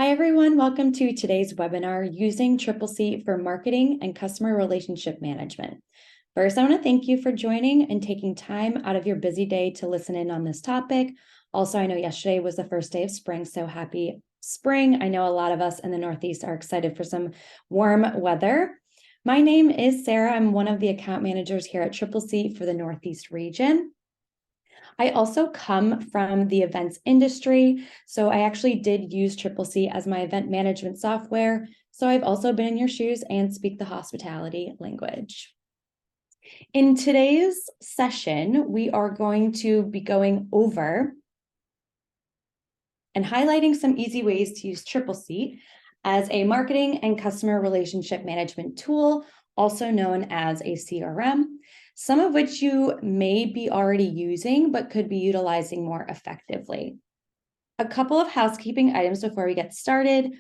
Hi, everyone. Welcome to today's webinar, Using Tripleseat for Marketing and Customer Relationship Management. First, I want to thank you for joining and taking time out of your busy day to listen in on this topic. Also, I know yesterday was the first day of spring, so happy spring. I know a lot of us in the Northeast are excited for some warm weather. My name is Sarah. I'm one of the account managers here at Tripleseat for the Northeast region. I also come from the events industry, so I actually did use Tripleseat as my event management software. So I've also been in your shoes and speak the hospitality language. In today's session, we are going to be going over and highlighting some easy ways to use Tripleseat as a marketing and customer relationship management tool, also known as a CRM, some of which you may be already using, but could be utilizing more effectively. A couple of housekeeping items before we get started.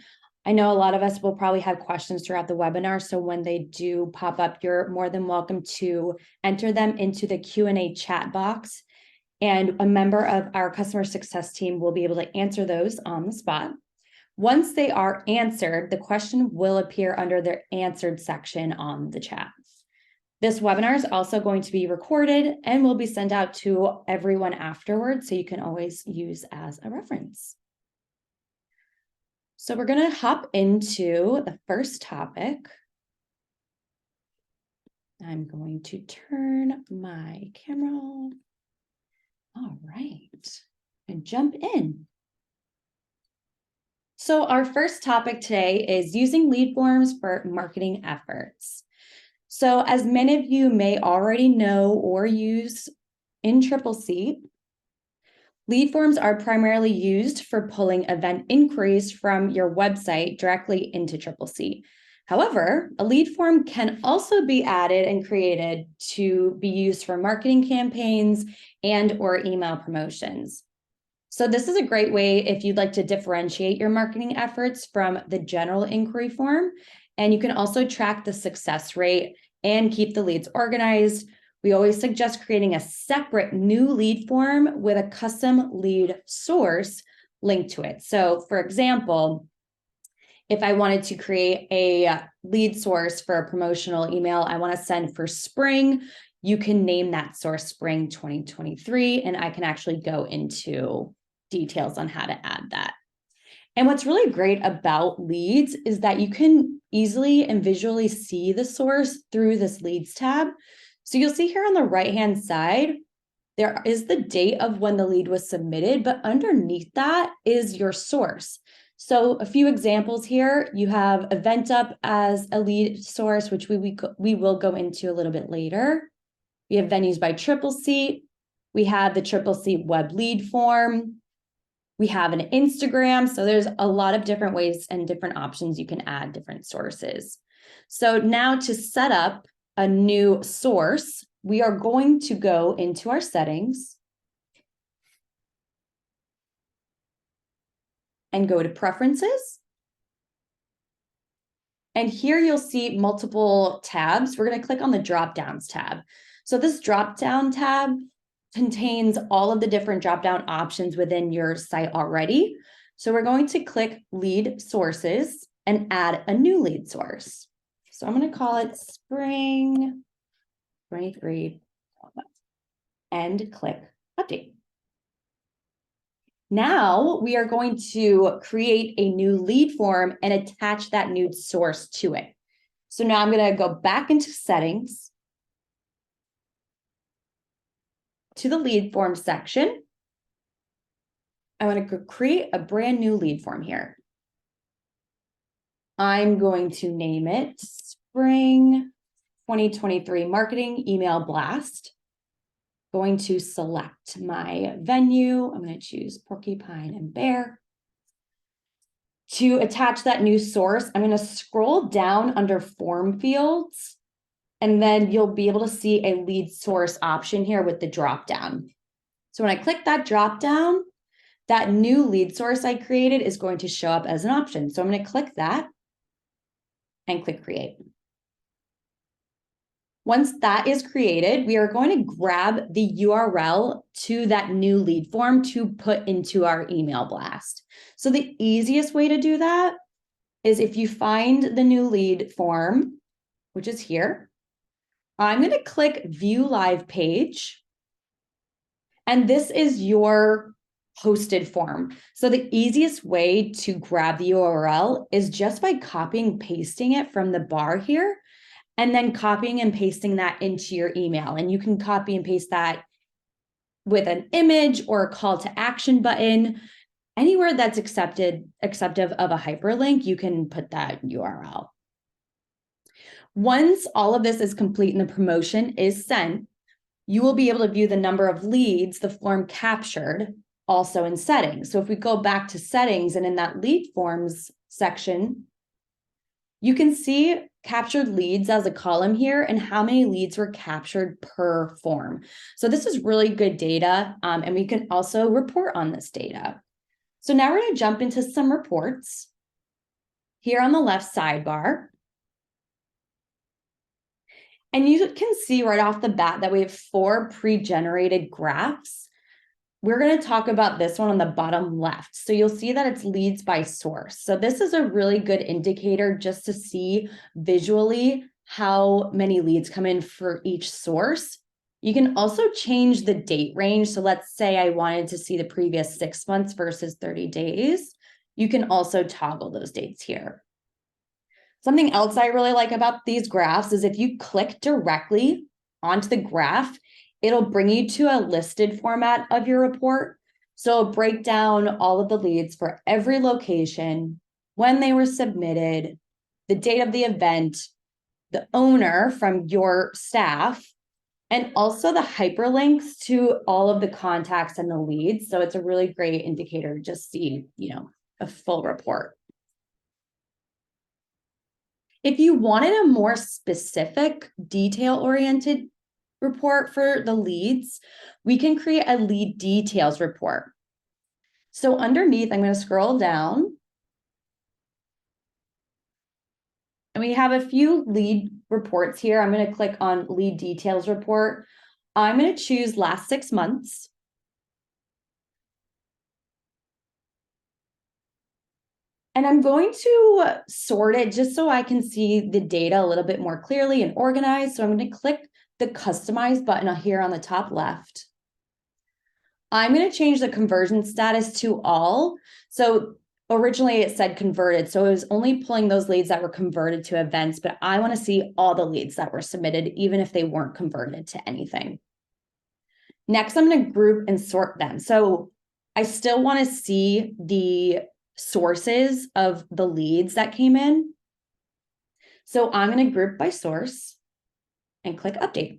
I know a lot of us will probably have questions throughout the webinar, so when they do pop up, you're more than welcome to enter them into the Q&A chat box, and a member of our customer success team will be able to answer those on the spot. Once they are answered, the question will appear under their answered section on the chat. This webinar is also going to be recorded and will be sent out to everyone afterwards, so you can always use as a reference. So we're going to hop into the first topic. I'm going to turn my camera on. All right, and jump in. So our first topic today is using lead forms for marketing efforts. So as many of you may already know or use in Tripleseat, lead forms are primarily used for pulling event inquiries from your website directly into Tripleseat. However, a lead form can also be added and created to be used for marketing campaigns and or email promotions. So this is a great way if you'd like to differentiate your marketing efforts from the general inquiry form. And you can also track the success rate and keep the leads organized. We always suggest creating a separate new lead form with a custom lead source linked to it. So for example, if I wanted to create a lead source for a promotional email I want to send for spring, you can name that source Spring 2023, and I can actually go into details on how to add that. And what's really great about leads is that you can easily and visually see the source through this leads tab. So you'll see here on the right-hand side, there is the date of when the lead was submitted, but underneath that is your source. So a few examples here, you have EventUp as a lead source, which we will go into a little bit later. We have Venues by Tripleseat. We have the Tripleseat web lead form. We have an Instagram. So there's a lot of different ways and different options you can add different sources. So now to set up a new source, we are going to go into our settings and go to preferences. And here you'll see multiple tabs. We're going to click on the drop-downs tab. So this drop-down tab contains all of the different drop-down options within your site already. So we're going to click lead sources and add a new lead source. So I'm going to call it Spring 23 and click update. Now we are going to create a new lead form and attach that new source to it. So now I'm going to go back into settings to the lead form section. I want to create a brand new lead form here. I'm going to name it Spring 2023 Marketing Email Blast. Going to select my venue. I'm going to choose Porcupine and Bear. To attach that new source, I'm going to scroll down under form fields, and then you'll be able to see a lead source option here with the drop down. So when I click that drop down, that new lead source I created is going to show up as an option. So I'm going to click that and click create. Once that is created, we are going to grab the URL to that new lead form to put into our email blast. So the easiest way to do that is if you find the new lead form, which is here, I'm going to click View Live Page. And this is your hosted form. So the easiest way to grab the URL is just by copying and pasting it from the bar here, and then copying and pasting that into your email. And you can copy and paste that with an image or a call to action button. Anywhere that's acceptive of a hyperlink, you can put that URL. Once all of this is complete and the promotion is sent, you will be able to view the number of leads the form captured also in settings. So if we go back to settings and in that lead forms section, you can see captured leads as a column here and how many leads were captured per form. So this is really good data, and we can also report on this data. So now we're going to jump into some reports. Here on the left sidebar, and you can see right off the bat that we have 4 pre-generated graphs. We're going to talk about this one on the bottom left. So you'll see that it's leads by source. So this is a really good indicator just to see visually how many leads come in for each source. You can also change the date range. So let's say I wanted to see the previous 6 months versus 30 days. You can also toggle those dates here. Something else I really like about these graphs is if you click directly onto the graph, it'll bring you to a listed format of your report. So it'll break down all of the leads for every location, when they were submitted, the date of the event, the owner from your staff, and also the hyperlinks to all of the contacts and the leads. So it's a really great indicator to just see, a full report. If you wanted a more specific, detail-oriented report for the leads, we can create a lead details report. So underneath, I'm going to scroll down. And we have a few lead reports here. I'm going to click on lead details report. I'm going to choose last 6 months. And I'm going to sort it just so I can see the data a little bit more clearly and organized. So I'm going to click the customize button here on the top left. I'm going to change the conversion status to all. So originally it said converted. So it was only pulling those leads that were converted to events, but I want to see all the leads that were submitted, even if they weren't converted to anything. Next, I'm going to group and sort them. So I still want to see the sources of the leads that came in. So I'm going to group by source and click update.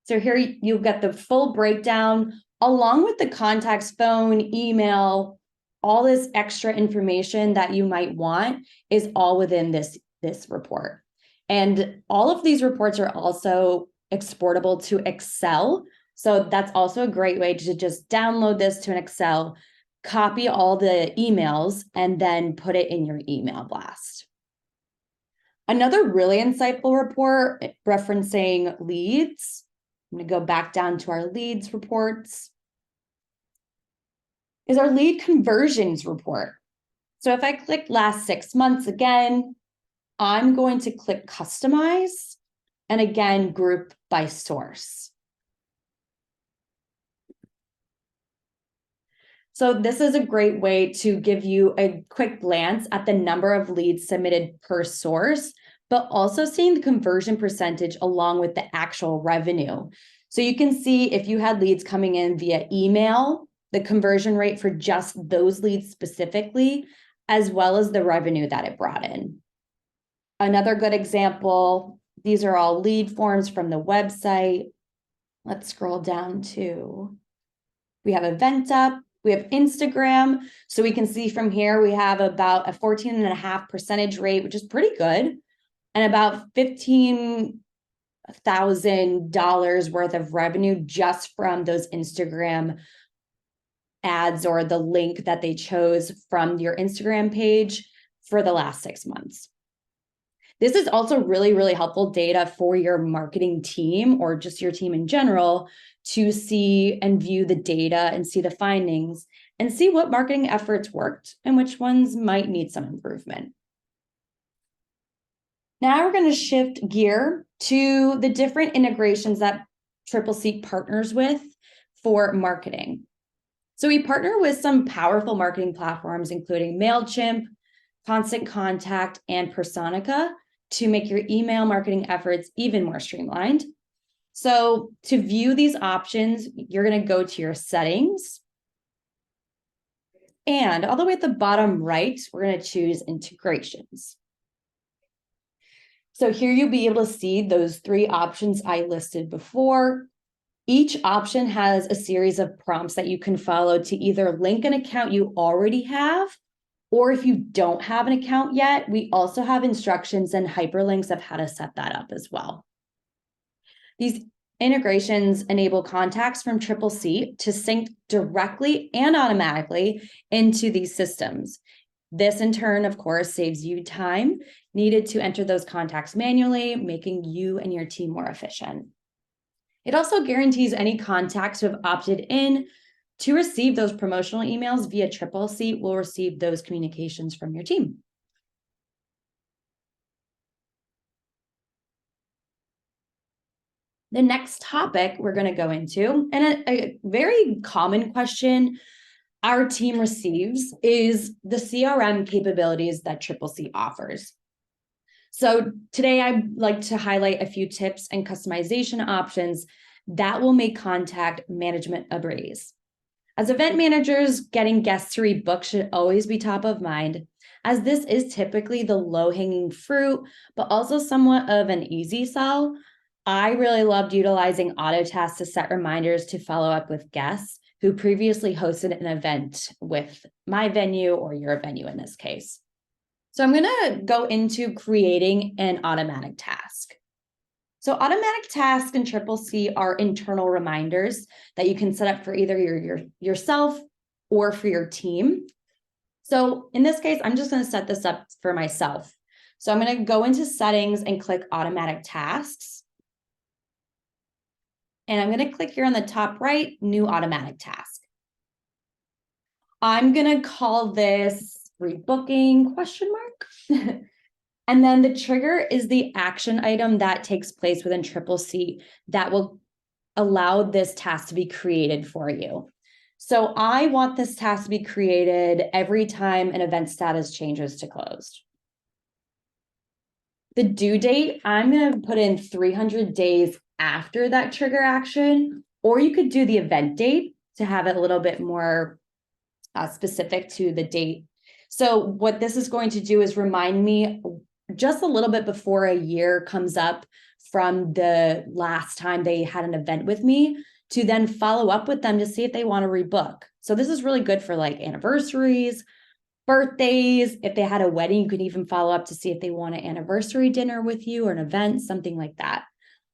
So here you'll get the full breakdown along with the contact's phone, email, all this extra information that you might want is all within this report. And all of these reports are also exportable to Excel. So that's also a great way to just download this to an Excel, copy all the emails, and then put it in your email blast. Another really insightful report referencing leads. I'm going to go back down to our leads reports. Is our lead conversions report. So if I click last 6 months again, I'm going to click customize and again, group by source. So this is a great way to give you a quick glance at the number of leads submitted per source, but also seeing the conversion percentage along with the actual revenue. So you can see if you had leads coming in via email, the conversion rate for just those leads specifically, as well as the revenue that it brought in. Another good example, these are all lead forms from the website. Let's scroll down to, we have event up. We have Instagram. So we can see from here, we have about a 14.5% rate, which is pretty good. And about $15,000 worth of revenue just from those Instagram ads or the link that they chose from your Instagram page for the last 6 months. This is also really, really helpful data for your marketing team or just your team in general to see and view the data and see the findings and see what marketing efforts worked and which ones might need some improvement. Now we're going to shift gear to the different integrations that Tripleseat partners with for marketing. So we partner with some powerful marketing platforms, including MailChimp, Constant Contact, and Personika to make your email marketing efforts even more streamlined. So to view these options, you're going to go to your settings. And all the way at the bottom right, we're going to choose integrations. So here you'll be able to see those 3 options I listed before. Each option has a series of prompts that you can follow to either link an account you already have, or if you don't have an account yet, we also have instructions and hyperlinks of how to set that up as well. These integrations enable contacts from Tripleseat to sync directly and automatically into these systems. This in turn, of course, saves you time needed to enter those contacts manually, making you and your team more efficient. It also guarantees any contacts who have opted in to receive those promotional emails via Tripleseat will receive those communications from your team. The next topic we're going to go into, and a very common question our team receives, is the CRM capabilities that Tripleseat offers. So today I'd like to highlight a few tips and customization options that will make contact management a breeze. As event managers, getting guests to rebook should always be top of mind, as this is typically the low-hanging fruit, but also somewhat of an easy sell. I really loved utilizing auto tasks to set reminders to follow up with guests who previously hosted an event with my venue or your venue in this case. So I'm going to go into creating an automatic task. So automatic tasks in Tripleseat are internal reminders that you can set up for either yourself or for your team. So in this case, I'm just going to set this up for myself. So I'm going to go into settings and click automatic tasks. And I'm going to click here on the top right, new automatic task. I'm going to call this rebooking ? And then the trigger is the action item that takes place within Tripleseat that will allow this task to be created for you. So I want this task to be created every time an event status changes to closed. The due date, I'm going to put in 300 days after that trigger action, or you could do the event date to have it a little bit more specific to the date. So what this is going to do is remind me just a little bit before a year comes up from the last time they had an event with me to then follow up with them to see if they want to rebook. So this is really good for like anniversaries, birthdays. If they had a wedding, you could even follow up to see if they want an anniversary dinner with you or an event, something like that.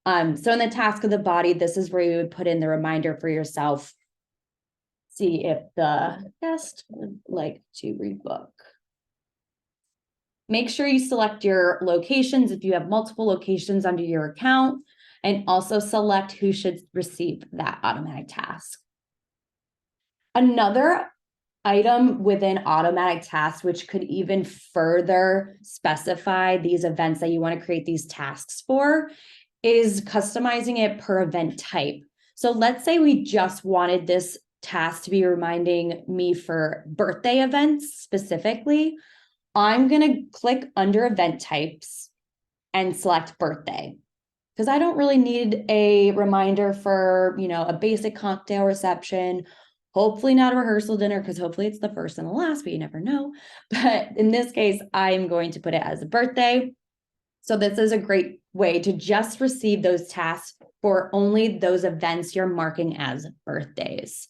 So in the task of the body, this is where you would put in the reminder for yourself. See if the guest would like to rebook. Make sure you select your locations if you have multiple locations under your account, and also select who should receive that automatic task. Another item within automatic tasks, which could even further specify these events that you want to create these tasks for, is customizing it per event type. So let's say we just wanted this task to be reminding me for birthday events specifically. I'm going to click under event types and select birthday, because I don't really need a reminder for, a basic cocktail reception, hopefully not a rehearsal dinner, because hopefully it's the first and the last, but you never know. But in this case, I'm going to put it as a birthday. So this is a great way to just receive those tasks for only those events you're marking as birthdays.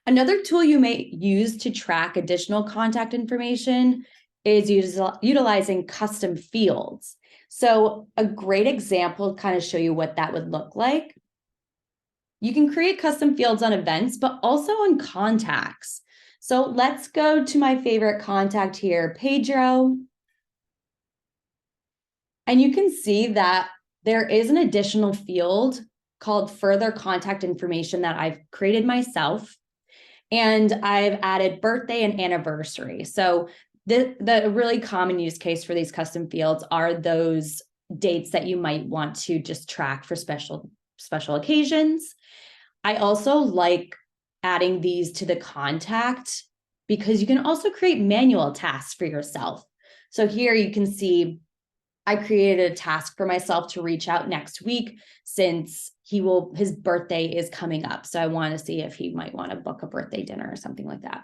Another tool you may use to track additional contact information is utilizing custom fields. So a great example to kind of show you what that would look like. You can create custom fields on events, but also on contacts. So let's go to my favorite contact here, Pedro. And you can see that there is an additional field called further contact information that I've created myself. And I've added birthday and anniversary. So the really common use case for these custom fields are those dates that you might want to just track for special occasions. I also like adding these to the contact because you can also create manual tasks for yourself. So here you can see I created a task for myself to reach out next week since his birthday is coming up. So I want to see if he might want to book a birthday dinner or something like that.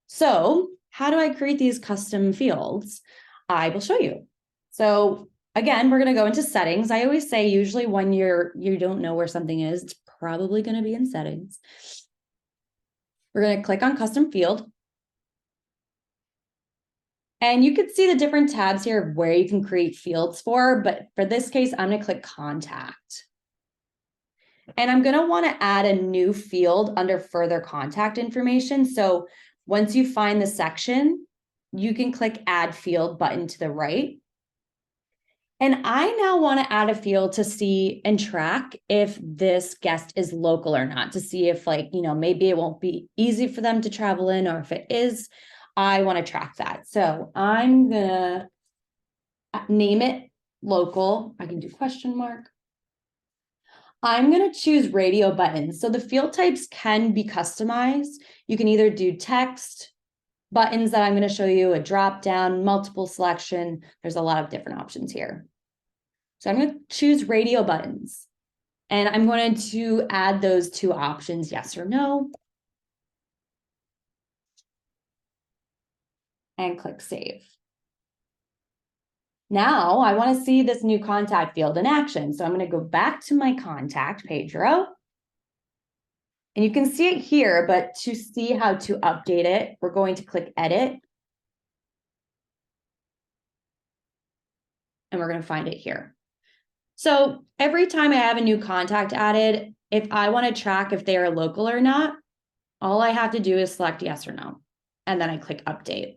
So how do I create these custom fields? I will show you. So again, we're going to go into settings. I always say usually when you don't know where something is, it's probably going to be in settings. We're going to click on custom field. And you can see the different tabs here of where you can create fields for, but for this case, I'm going to click contact. And I'm going to want to add a new field under further contact information. So once you find the section, you can click add field button to the right. And I now want to add a field to see and track if this guest is local or not, to see if maybe it won't be easy for them to travel in, or if it is, I want to track that. So I'm going to name it local. I can do question mark. I'm going to choose radio buttons. So the field types can be customized. You can either do text, buttons that I'm going to show you, a drop down, multiple selection. There's a lot of different options here. So I'm going to choose radio buttons. And I'm going to add those two options, yes or no. And click save. Now I want to see this new contact field in action. So I'm going to go back to my contact, Pedro. And you can see it here, but to see how to update it, we're going to click edit. And we're going to find it here. So every time I have a new contact added, if I want to track if they are local or not, all I have to do is select yes or no. And then I click update.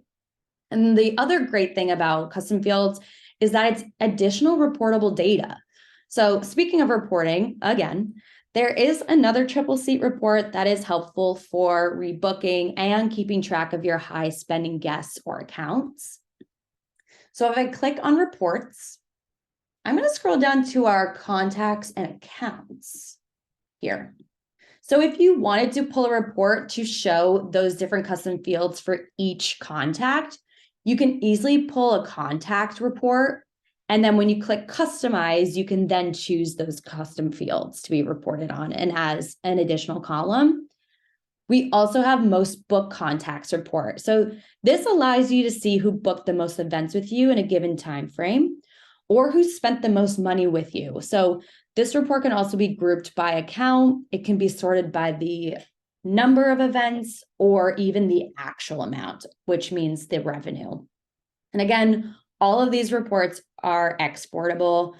And the other great thing about custom fields is that it's additional reportable data. So speaking of reporting, again, there is another Tripleseat report that is helpful for rebooking and keeping track of your high spending guests or accounts. So if I click on reports, I'm going to scroll down to our contacts and accounts here. So if you wanted to pull a report to show those different custom fields for each contact, you can easily pull a contact report. And then when you click customize, you can then choose those custom fields to be reported on and as an additional column. We also have most book contacts report. So this allows you to see who booked the most events with you in a given time frame or who spent the most money with you. So this report can also be grouped by account. It can be sorted by the number of events or even the actual amount, which means the revenue. And again, all of these reports are exportable.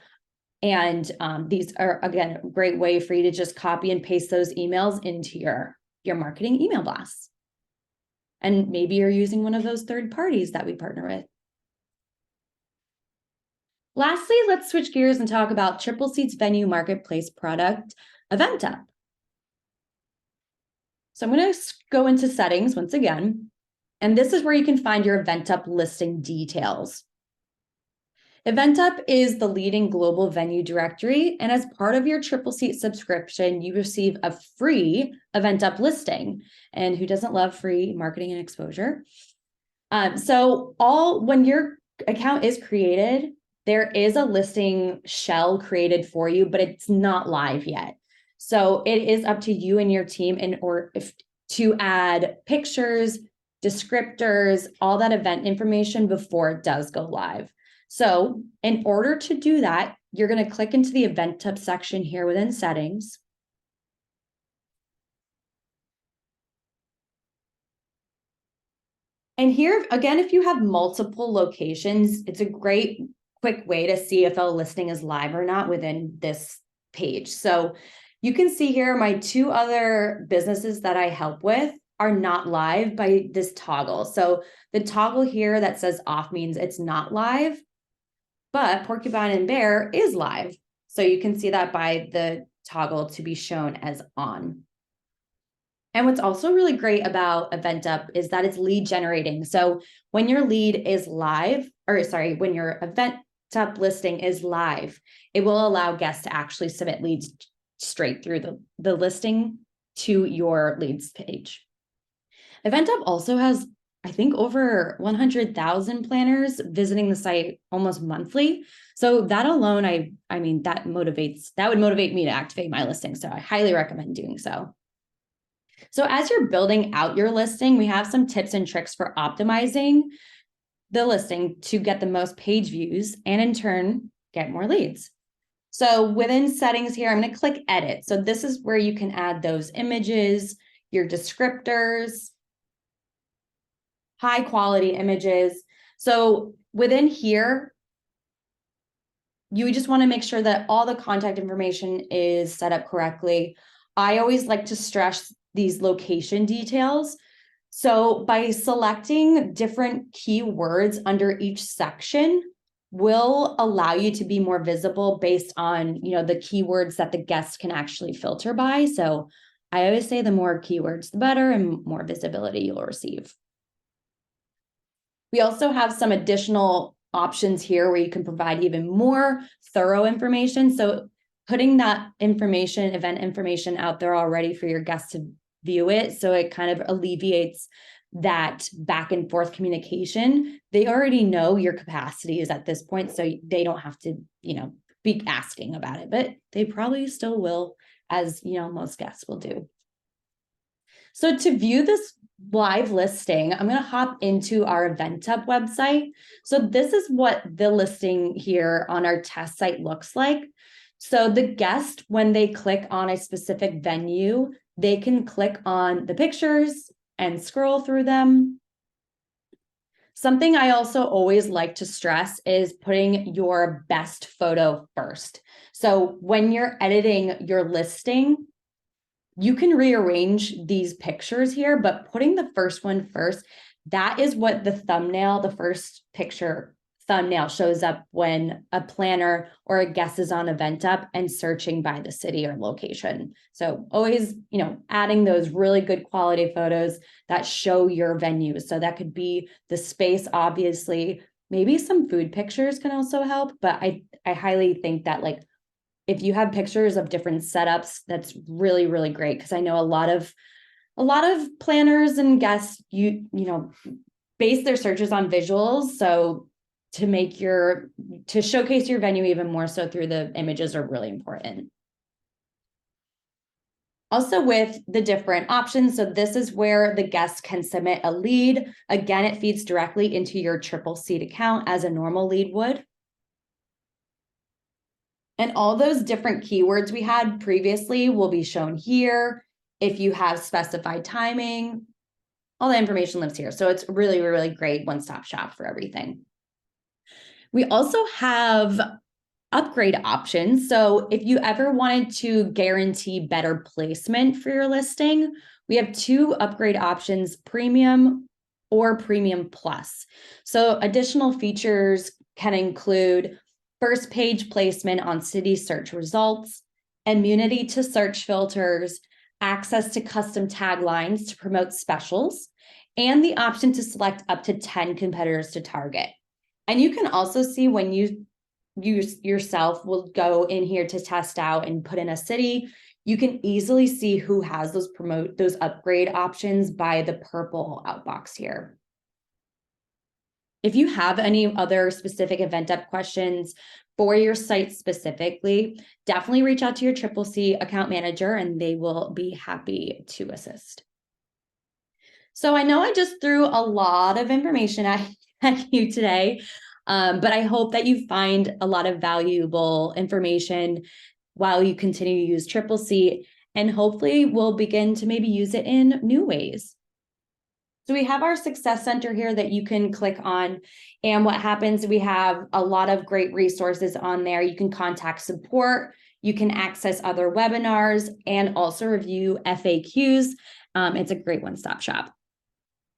And these are, again, a great way for you to just copy and paste those emails into your marketing email blasts. And maybe you're using one of those third parties that we partner with. Lastly, let's switch gears and talk about Tripleseat's venue marketplace product, EventUp. So I'm going to go into settings once again, and this is where you can find your EventUp listing details. EventUp is the leading global venue directory, and as part of your Tripleseat subscription, you receive a free EventUp listing. And who doesn't love free marketing and exposure? So when your account is created, there is a listing shell created for you, but it's not live yet. So it is up to you and your team to add pictures, descriptors, all that event information before it does go live. So in order to do that, you're going to click into the EventUp section here within settings. And here, again, if you have multiple locations, it's a great quick way to see if a listing is live or not within this page. So you can see here my two other businesses that I help with are not live by this toggle. So the toggle here that says off means it's not live. but Porcupine and Bear is live. So you can see that by the toggle to be shown as on. And what's also really great about EventUp is that it's lead generating. So when your lead is live, or sorry, when your EventUp listing is live, it will allow guests to actually submit leads straight through the listing to your leads page. EventUp also has, I think, over 100,000 planners visiting the site almost monthly. So that alone, I mean, that would motivate me to activate my listing. So I highly recommend doing so. So as you're building out your listing, we have some tips and tricks for optimizing the listing to get the most page views and in turn, get more leads. So within settings here, I'm going to click edit. So this is where you can add those images, your descriptors, high quality images. So within here, you just want to make sure that all the contact information is set up correctly. I always like to stress these location details. So by selecting different keywords under each section will allow you to be more visible based on, the keywords that the guests can actually filter by. So I always say the more keywords, the better, and more visibility you'll receive. We also have some additional options here where you can provide even more thorough information. So putting that information, event information out there already for your guests to view it. So it kind of alleviates that back and forth communication. They already know your capacities at this point, so they don't have to, be asking about it, but they probably still will, as most guests will do. So to view this live listing, I'm going to hop into our EventUp website. So this is what the listing here on our test site looks like. So the guest, when they click on a specific venue, they can click on the pictures and scroll through them. Something I also always like to stress is putting your best photo first. So when you're editing your listing, you can rearrange these pictures here, but putting the first one first, that is what the thumbnail, the first picture thumbnail shows up when a planner or a guest is on EventUp and searching by the city or location. So always, adding those really good quality photos that show your venue. So that could be the space, obviously, maybe some food pictures can also help, but I highly think that if you have pictures of different setups, that's really, really great. Because I know a lot of planners and guests, base their searches on visuals. So to showcase your venue even more so through the images are really important. Also with the different options, so this is where the guest can submit a lead. Again, it feeds directly into your Tripleseat account as a normal lead would. And all those different keywords we had previously will be shown here. If you have specified timing, all the information lives here. So it's really, really great one-stop shop for everything. We also have upgrade options. So if you ever wanted to guarantee better placement for your listing, we have two upgrade options, Premium or Premium Plus. So additional features can include first page placement on city search results, immunity to search filters, access to custom taglines to promote specials, and the option to select up to 10 competitors to target. And you can also see when you yourself will go in here to test out and put in a city, you can easily see who has those upgrade options by the purple outbox here. If you have any other specific EventUp questions for your site specifically, definitely reach out to your Tripleseat account manager and they will be happy to assist. So I know I just threw a lot of information at you today, but I hope that you find a lot of valuable information while you continue to use Tripleseat, and hopefully we'll begin to maybe use it in new ways. So we have our Success Center here that you can click on, and what happens, we have a lot of great resources on there. You can contact support, you can access other webinars, and also review FAQs. It's a great one-stop shop.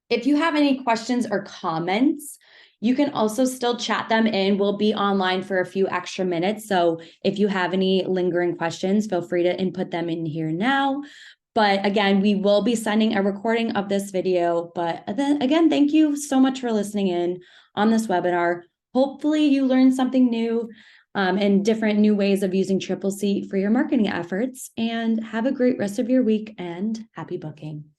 If you have any questions or comments, You can also still chat them in. We'll be online for a few extra minutes. So if you have any lingering questions, feel free to input them in here now. But again, we will be sending a recording of this video. But then again, thank you so much for listening in on this webinar. Hopefully you learned something new and different new ways of using Tripleseat for your marketing efforts. And have a great rest of your week and happy booking.